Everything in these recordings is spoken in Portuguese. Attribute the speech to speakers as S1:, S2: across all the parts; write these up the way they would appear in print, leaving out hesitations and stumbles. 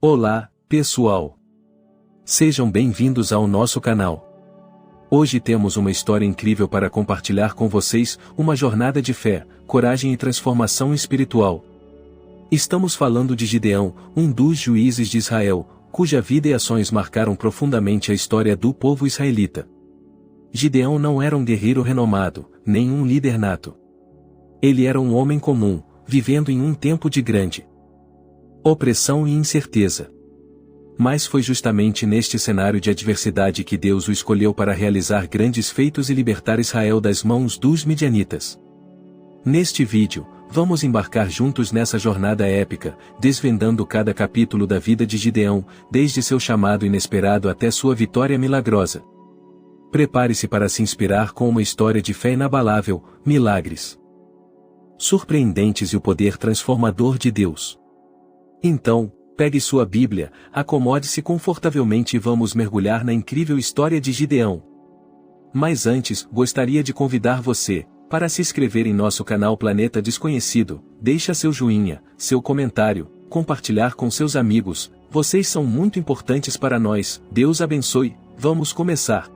S1: Olá, pessoal! Sejam bem-vindos ao nosso canal. Hoje temos uma história incrível para compartilhar com vocês, uma jornada de fé, coragem e transformação espiritual. Estamos falando de Gideão, um dos juízes de Israel, cuja vida e ações marcaram profundamente a história do povo israelita. Gideão não era um guerreiro renomado, nem um líder nato. Ele era um homem comum, vivendo em um tempo de grande opressão e incerteza. Mas foi justamente neste cenário de adversidade que Deus o escolheu para realizar grandes feitos e libertar Israel das mãos dos midianitas. Neste vídeo, vamos embarcar juntos nessa jornada épica, desvendando cada capítulo da vida de Gideão, desde seu chamado inesperado até sua vitória milagrosa. Prepare-se para se inspirar com uma história de fé inabalável, milagres surpreendentes e o poder transformador de Deus. Então, pegue sua Bíblia, acomode-se confortavelmente e vamos mergulhar na incrível história de Gideão. Mas antes, gostaria de convidar você para se inscrever em nosso canal Planeta Desconhecido, deixa seu joinha, seu comentário, compartilhar com seus amigos, vocês são muito importantes para nós, Deus abençoe, vamos começar.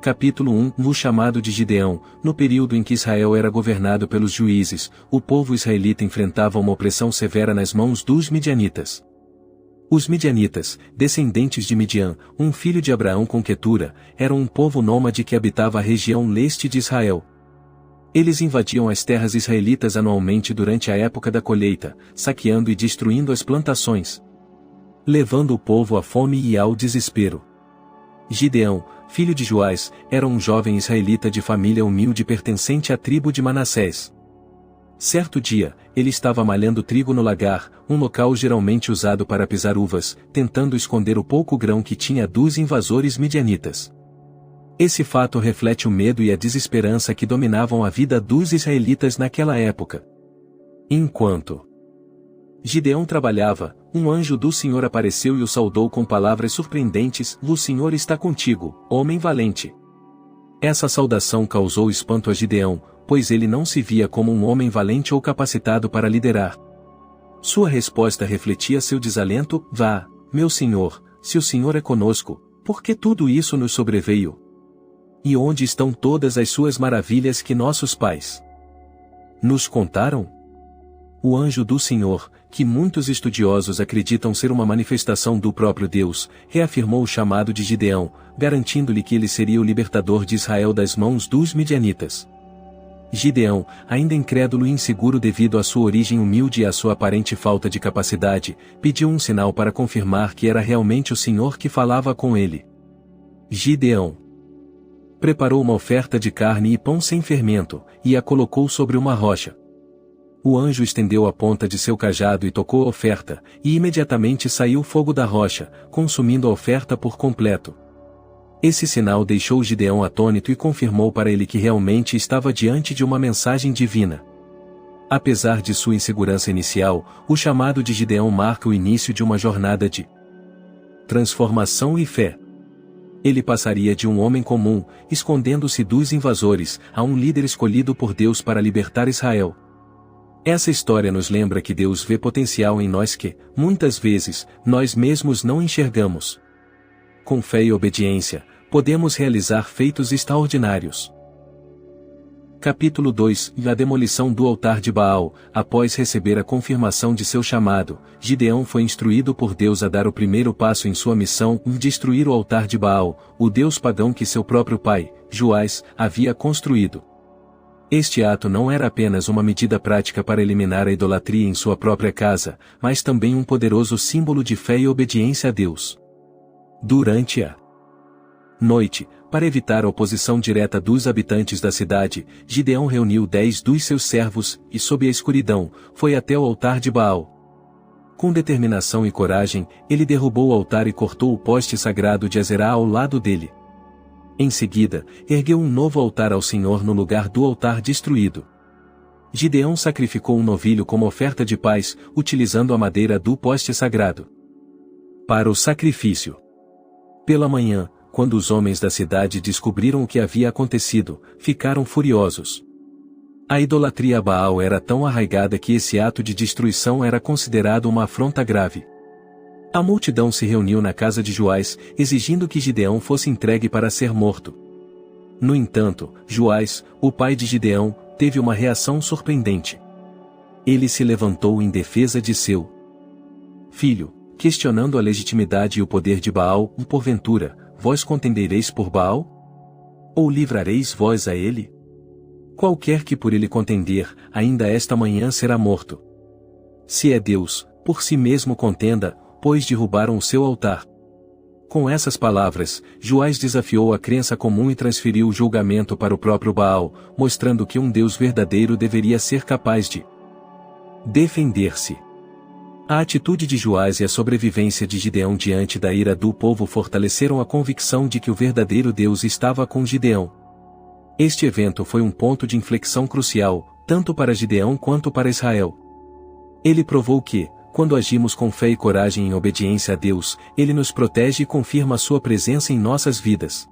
S1: Capítulo 1 No chamado de Gideão, no período em que Israel era governado pelos juízes, o povo israelita enfrentava uma opressão severa nas mãos dos midianitas. Os midianitas, descendentes de Midian, um filho de Abraão com Quetura, eram um povo nômade que habitava a região leste de Israel. Eles invadiam as terras israelitas anualmente durante a época da colheita, saqueando e destruindo as plantações, levando o povo à fome e ao desespero. Gideão, filho de Joás, era um jovem israelita de família humilde pertencente à tribo de Manassés. Certo dia, ele estava malhando trigo no lagar, um local geralmente usado para pisar uvas, tentando esconder o pouco grão que tinha dos invasores midianitas. Esse fato reflete o medo e a desesperança que dominavam a vida dos israelitas naquela época. Enquanto Gideão trabalhava, um anjo do Senhor apareceu e o saudou com palavras surpreendentes: "O Senhor está contigo, homem valente." Essa saudação causou espanto a Gideão, pois ele não se via como um homem valente ou capacitado para liderar. Sua resposta refletia seu desalento: "Vá, meu senhor, se o Senhor é conosco, por que tudo isso nos sobreveio? E onde estão todas as suas maravilhas que nossos pais nos contaram?" O anjo do Senhor, que muitos estudiosos acreditam ser uma manifestação do próprio Deus, reafirmou o chamado de Gideão, garantindo-lhe que ele seria o libertador de Israel das mãos dos midianitas. Gideão, ainda incrédulo e inseguro devido à sua origem humilde e à sua aparente falta de capacidade, pediu um sinal para confirmar que era realmente o Senhor que falava com ele. Gideão preparou uma oferta de carne e pão sem fermento, e a colocou sobre uma rocha. O anjo estendeu a ponta de seu cajado e tocou a oferta, e imediatamente saiu fogo da rocha, consumindo a oferta por completo. Esse sinal deixou Gideão atônito e confirmou para ele que realmente estava diante de uma mensagem divina. Apesar de sua insegurança inicial, o chamado de Gideão marca o início de uma jornada de transformação e fé. Ele passaria de um homem comum, escondendo-se dos invasores, a um líder escolhido por Deus para libertar Israel. Essa história nos lembra que Deus vê potencial em nós que, muitas vezes, nós mesmos não enxergamos. Com fé e obediência, podemos realizar feitos extraordinários. Capítulo 2 A demolição do altar de Baal. Após receber a confirmação de seu chamado, Gideão foi instruído por Deus a dar o primeiro passo em sua missão de destruir o altar de Baal, o deus pagão que seu próprio pai, Joás, havia construído. Este ato não era apenas uma medida prática para eliminar a idolatria em sua própria casa, mas também um poderoso símbolo de fé e obediência a Deus. Durante a noite, para evitar a oposição direta dos habitantes da cidade, Gideão reuniu 10 dos seus servos, e sob a escuridão, foi até o altar de Baal. Com determinação e coragem, ele derrubou o altar e cortou o poste sagrado de Azerá ao lado dele. Em seguida, ergueu um novo altar ao Senhor no lugar do altar destruído. Gideão sacrificou um novilho como oferta de paz, utilizando a madeira do poste sagrado para o sacrifício. Pela manhã, quando os homens da cidade descobriram o que havia acontecido, ficaram furiosos. A idolatria a Baal era tão arraigada que esse ato de destruição era considerado uma afronta grave. A multidão se reuniu na casa de Joás, exigindo que Gideão fosse entregue para ser morto. No entanto, Joás, o pai de Gideão, teve uma reação surpreendente. Ele se levantou em defesa de seu filho, questionando a legitimidade e o poder de Baal. Porventura, vós contendereis por Baal? Ou livrareis vós a ele? Qualquer que por ele contender, ainda esta manhã será morto. Se é Deus, por si mesmo contenda, pois derrubaram o seu altar. Com essas palavras, Joás desafiou a crença comum e transferiu o julgamento para o próprio Baal, mostrando que um Deus verdadeiro deveria ser capaz de defender-se. A atitude de Joás e a sobrevivência de Gideão diante da ira do povo fortaleceram a convicção de que o verdadeiro Deus estava com Gideão. Este evento foi um ponto de inflexão crucial, tanto para Gideão quanto para Israel. Ele provou que, quando agimos com fé e coragem em obediência a Deus, Ele nos protege e confirma a sua presença em nossas vidas.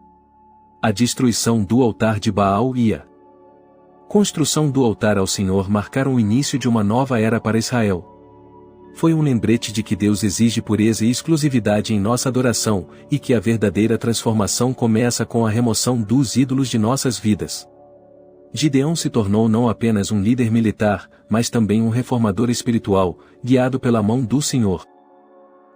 S1: A destruição do altar de Baal e a construção do altar ao Senhor marcaram o início de uma nova era para Israel. Foi um lembrete de que Deus exige pureza e exclusividade em nossa adoração, e que a verdadeira transformação começa com a remoção dos ídolos de nossas vidas. Gideão se tornou não apenas um líder militar, mas também um reformador espiritual, guiado pela mão do Senhor.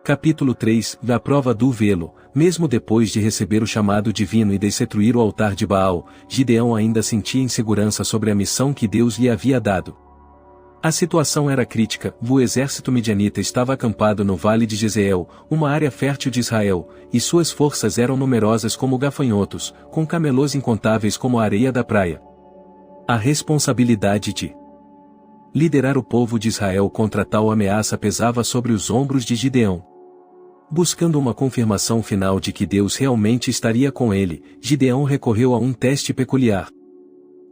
S1: Capítulo 3 da prova do velo. Mesmo depois de receber o chamado divino e destruir o altar de Baal, Gideão ainda sentia insegurança sobre a missão que Deus lhe havia dado. A situação era crítica. O exército midianita estava acampado no vale de Jezreel, uma área fértil de Israel, e suas forças eram numerosas como gafanhotos, com camelôs incontáveis como a areia da praia. A responsabilidade de liderar o povo de Israel contra tal ameaça pesava sobre os ombros de Gideão. Buscando uma confirmação final de que Deus realmente estaria com ele, Gideão recorreu a um teste peculiar.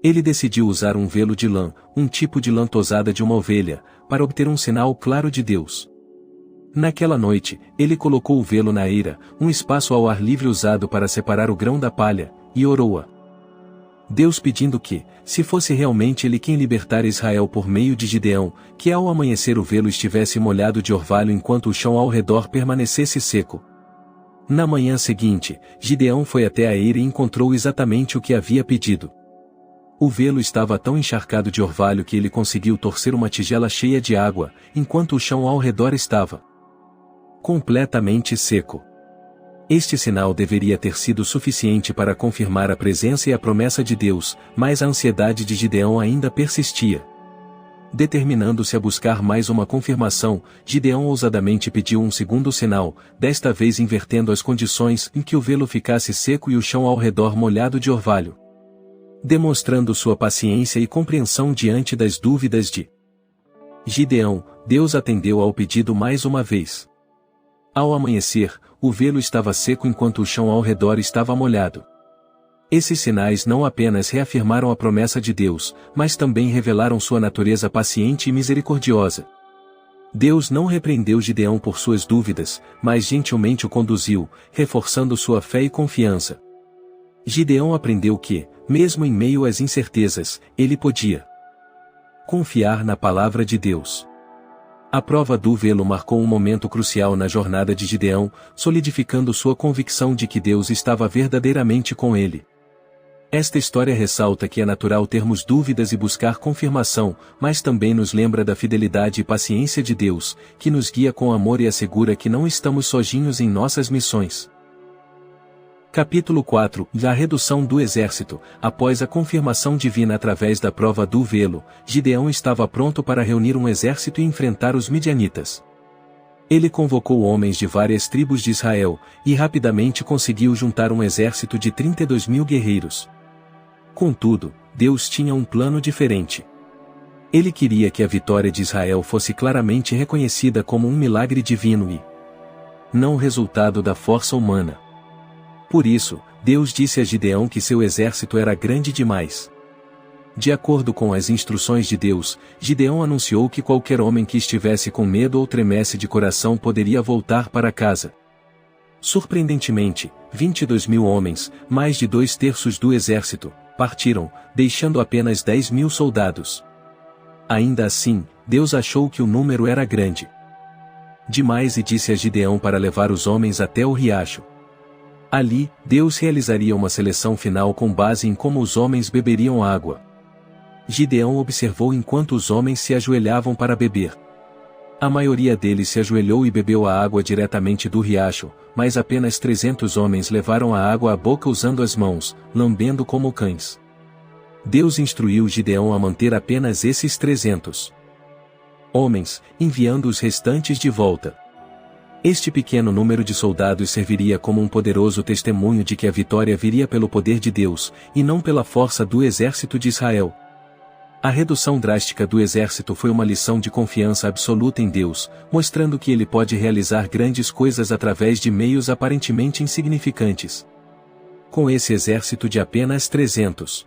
S1: Ele decidiu usar um velo de lã, um tipo de lã tosada de uma ovelha, para obter um sinal claro de Deus. Naquela noite, ele colocou o velo na eira, um espaço ao ar livre usado para separar o grão da palha, e orou a Deus pedindo que, se fosse realmente ele quem libertar Israel por meio de Gideão, que ao amanhecer o velo estivesse molhado de orvalho enquanto o chão ao redor permanecesse seco. Na manhã seguinte, Gideão foi até a eira e encontrou exatamente o que havia pedido. O velo estava tão encharcado de orvalho que ele conseguiu torcer uma tigela cheia de água, enquanto o chão ao redor estava completamente seco. Este sinal deveria ter sido suficiente para confirmar a presença e a promessa de Deus, mas a ansiedade de Gideão ainda persistia. Determinando-se a buscar mais uma confirmação, Gideão ousadamente pediu um segundo sinal, desta vez invertendo as condições em que o velo ficasse seco e o chão ao redor molhado de orvalho. Demonstrando sua paciência e compreensão diante das dúvidas de Gideão, Deus atendeu ao pedido mais uma vez. Ao amanhecer, o velo estava seco enquanto o chão ao redor estava molhado. Esses sinais não apenas reafirmaram a promessa de Deus, mas também revelaram sua natureza paciente e misericordiosa. Deus não repreendeu Gideão por suas dúvidas, mas gentilmente o conduziu, reforçando sua fé e confiança. Gideão aprendeu que, mesmo em meio às incertezas, ele podia confiar na palavra de Deus. A prova do velo marcou um momento crucial na jornada de Gideão, solidificando sua convicção de que Deus estava verdadeiramente com ele. Esta história ressalta que é natural termos dúvidas e buscar confirmação, mas também nos lembra da fidelidade e paciência de Deus, que nos guia com amor e assegura que não estamos sozinhos em nossas missões. Capítulo 4 A redução do exército. Após a confirmação divina através da prova do velo, Gideão estava pronto para reunir um exército e enfrentar os midianitas. Ele convocou homens de várias tribos de Israel, e rapidamente conseguiu juntar um exército de 32.000 guerreiros. Contudo, Deus tinha um plano diferente. Ele queria que a vitória de Israel fosse claramente reconhecida como um milagre divino e não o resultado da força humana. Por isso, Deus disse a Gideão que seu exército era grande demais. De acordo com as instruções de Deus, Gideão anunciou que qualquer homem que estivesse com medo ou tremesse de coração poderia voltar para casa. Surpreendentemente, 22.000 homens, mais de 2/3 do exército, partiram, deixando apenas 10.000 soldados. Ainda assim, Deus achou que o número era grande. demais e disse a Gideão para levar os homens até o riacho. Ali, Deus realizaria uma seleção final com base em como os homens beberiam água. Gideão observou enquanto os homens se ajoelhavam para beber. A maioria deles se ajoelhou e bebeu a água diretamente do riacho, mas apenas 300 homens levaram a água à boca usando as mãos, lambendo como cães. Deus instruiu Gideão a manter apenas esses 300 homens, enviando os restantes de volta. Este pequeno número de soldados serviria como um poderoso testemunho de que a vitória viria pelo poder de Deus, e não pela força do exército de Israel. A redução drástica do exército foi uma lição de confiança absoluta em Deus, mostrando que ele pode realizar grandes coisas através de meios aparentemente insignificantes. Com esse exército de apenas 300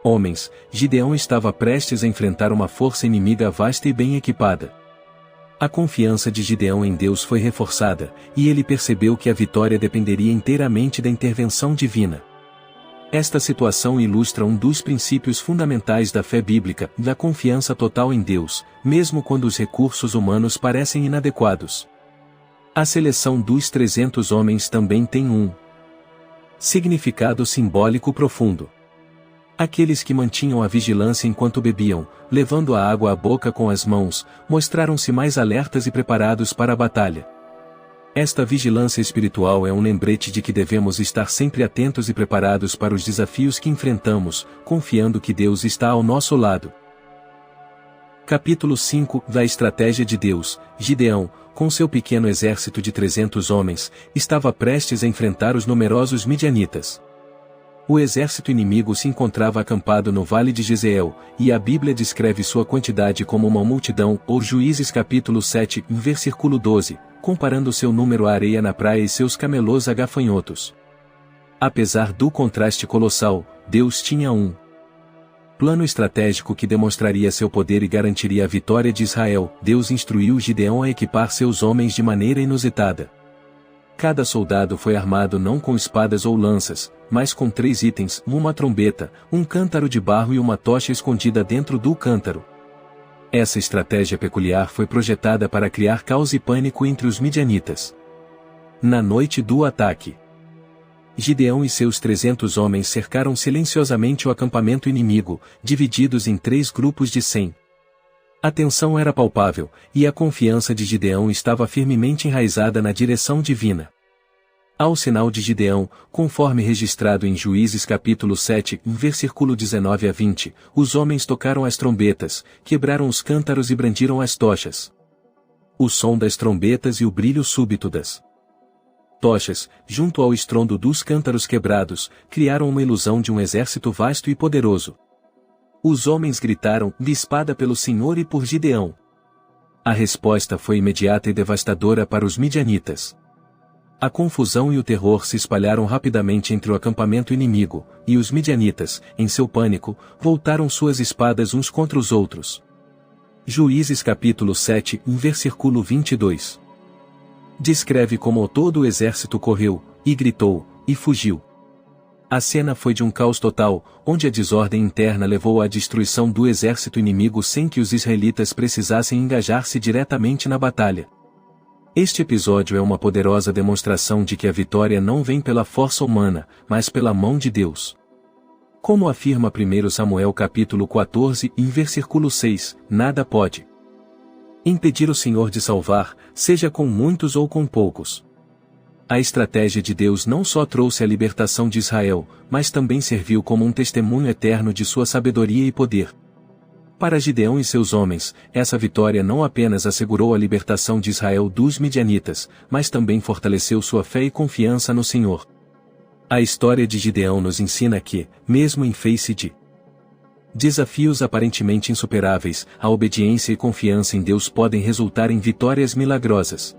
S1: homens, Gideão estava prestes a enfrentar uma força inimiga vasta e bem equipada. A confiança de Gideão em Deus foi reforçada, e ele percebeu que a vitória dependeria inteiramente da intervenção divina. Esta situação ilustra um dos princípios fundamentais da fé bíblica, da confiança total em Deus, mesmo quando os recursos humanos parecem inadequados. A seleção dos 300 homens também tem um significado simbólico profundo. Aqueles que mantinham a vigilância enquanto bebiam, levando a água à boca com as mãos, mostraram-se mais alertas e preparados para a batalha. Esta vigilância espiritual é um lembrete de que devemos estar sempre atentos e preparados para os desafios que enfrentamos, confiando que Deus está ao nosso lado. Capítulo 5 da Estratégia de Deus. Gideão, com seu pequeno exército de 300 homens, estava prestes a enfrentar os numerosos midianitas. O exército inimigo se encontrava acampado no vale de Jezeel, e a Bíblia descreve sua quantidade como uma multidão, ou Juízes capítulo 7, versículo 12, comparando seu número à areia na praia e seus camelôs a gafanhotos. Apesar do contraste colossal, Deus tinha um plano estratégico que demonstraria seu poder e garantiria a vitória de Israel. Deus instruiu Gideão a equipar seus homens de maneira inusitada. Cada soldado foi armado não com espadas ou lanças, mas com 3 itens, uma trombeta, um cântaro de barro e uma tocha escondida dentro do cântaro. Essa estratégia peculiar foi projetada para criar caos e pânico entre os midianitas. Na noite do ataque, Gideão e seus 300 homens cercaram silenciosamente o acampamento inimigo, divididos em 3 grupos de 100. A tensão era palpável, e a confiança de Gideão estava firmemente enraizada na direção divina. Ao sinal de Gideão, conforme registrado em Juízes capítulo 7, versículo 19 a 20, os homens tocaram as trombetas, quebraram os cântaros e brandiram as tochas. O som das trombetas e o brilho súbito das tochas, junto ao estrondo dos cântaros quebrados, criaram uma ilusão de um exército vasto e poderoso. Os homens gritaram, de espada pelo Senhor e por Gideão. A resposta foi imediata e devastadora para os midianitas. A confusão e o terror se espalharam rapidamente entre o acampamento inimigo, e os midianitas, em seu pânico, voltaram suas espadas uns contra os outros. Juízes capítulo 7, versículo 22. Descreve como todo o exército correu, e gritou, e fugiu. A cena foi de um caos total, onde a desordem interna levou à destruição do exército inimigo sem que os israelitas precisassem engajar-se diretamente na batalha. Este episódio é uma poderosa demonstração de que a vitória não vem pela força humana, mas pela mão de Deus. Como afirma 1 Samuel capítulo 14, versículo 6, nada pode impedir o Senhor de salvar, seja com muitos ou com poucos. A estratégia de Deus não só trouxe a libertação de Israel, mas também serviu como um testemunho eterno de sua sabedoria e poder. Para Gideão e seus homens, essa vitória não apenas assegurou a libertação de Israel dos midianitas, mas também fortaleceu sua fé e confiança no Senhor. A história de Gideão nos ensina que, mesmo em face de desafios aparentemente insuperáveis, a obediência e confiança em Deus podem resultar em vitórias milagrosas.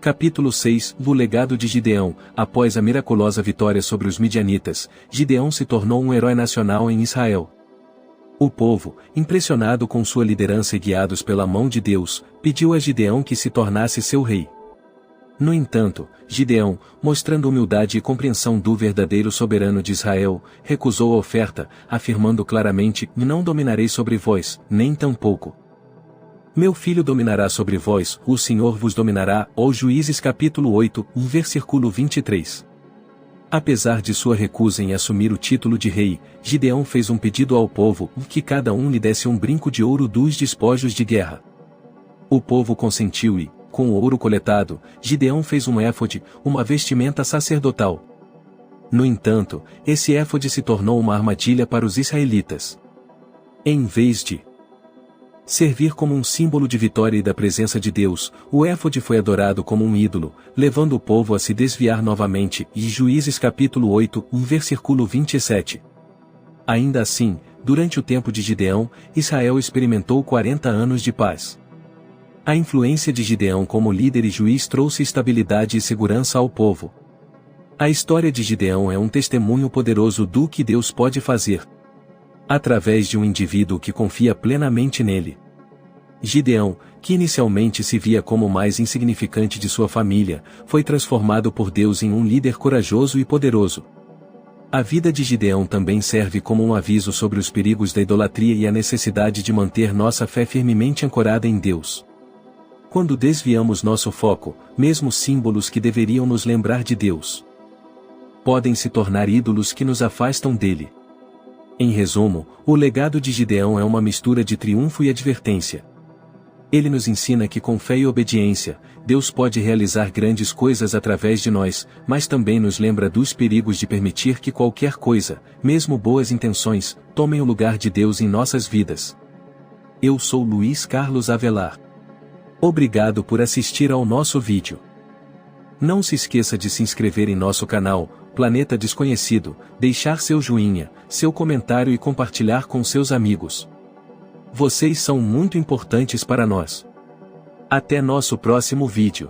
S1: Capítulo 6 do legado de Gideão. Após a miraculosa vitória sobre os midianitas, Gideão se tornou um herói nacional em Israel. O povo, impressionado com sua liderança e guiados pela mão de Deus, pediu a Gideão que se tornasse seu rei. No entanto, Gideão, mostrando humildade e compreensão do verdadeiro soberano de Israel, recusou a oferta, afirmando claramente: não dominarei sobre vós, nem tampouco Meu filho dominará sobre vós, o Senhor vos dominará, ó Juízes capítulo 8, versículo 23. Apesar de sua recusa em assumir o título de rei, Gideão fez um pedido ao povo, que cada um lhe desse um brinco de ouro dos despojos de guerra. O povo consentiu e, com o ouro coletado, Gideão fez um éfode, uma vestimenta sacerdotal. No entanto, esse éfode se tornou uma armadilha para os israelitas. Em vez de servir como um símbolo de vitória e da presença de Deus, o éfode foi adorado como um ídolo, levando o povo a se desviar novamente, e Juízes capítulo 8, versículo 27. Ainda assim, durante o tempo de Gideão, Israel experimentou 40 anos de paz. A influência de Gideão como líder e juiz trouxe estabilidade e segurança ao povo. A história de Gideão é um testemunho poderoso do que Deus pode fazer através de um indivíduo que confia plenamente nele. Gideão, que inicialmente se via como o mais insignificante de sua família, foi transformado por Deus em um líder corajoso e poderoso. A vida de Gideão também serve como um aviso sobre os perigos da idolatria e a necessidade de manter nossa fé firmemente ancorada em Deus. Quando desviamos nosso foco, mesmo símbolos que deveriam nos lembrar de Deus podem se tornar ídolos que nos afastam dele. Em resumo, o legado de Gideão é uma mistura de triunfo e advertência. Ele nos ensina que com fé e obediência, Deus pode realizar grandes coisas através de nós, mas também nos lembra dos perigos de permitir que qualquer coisa, mesmo boas intenções, tomem o lugar de Deus em nossas vidas. Eu sou Luiz Carlos Avelar. Obrigado por assistir ao nosso vídeo. Não se esqueça de se inscrever em nosso canal, Planeta Desconhecido, deixar seu joinha, seu comentário e compartilhar com seus amigos. Vocês são muito importantes para nós. Até nosso próximo vídeo.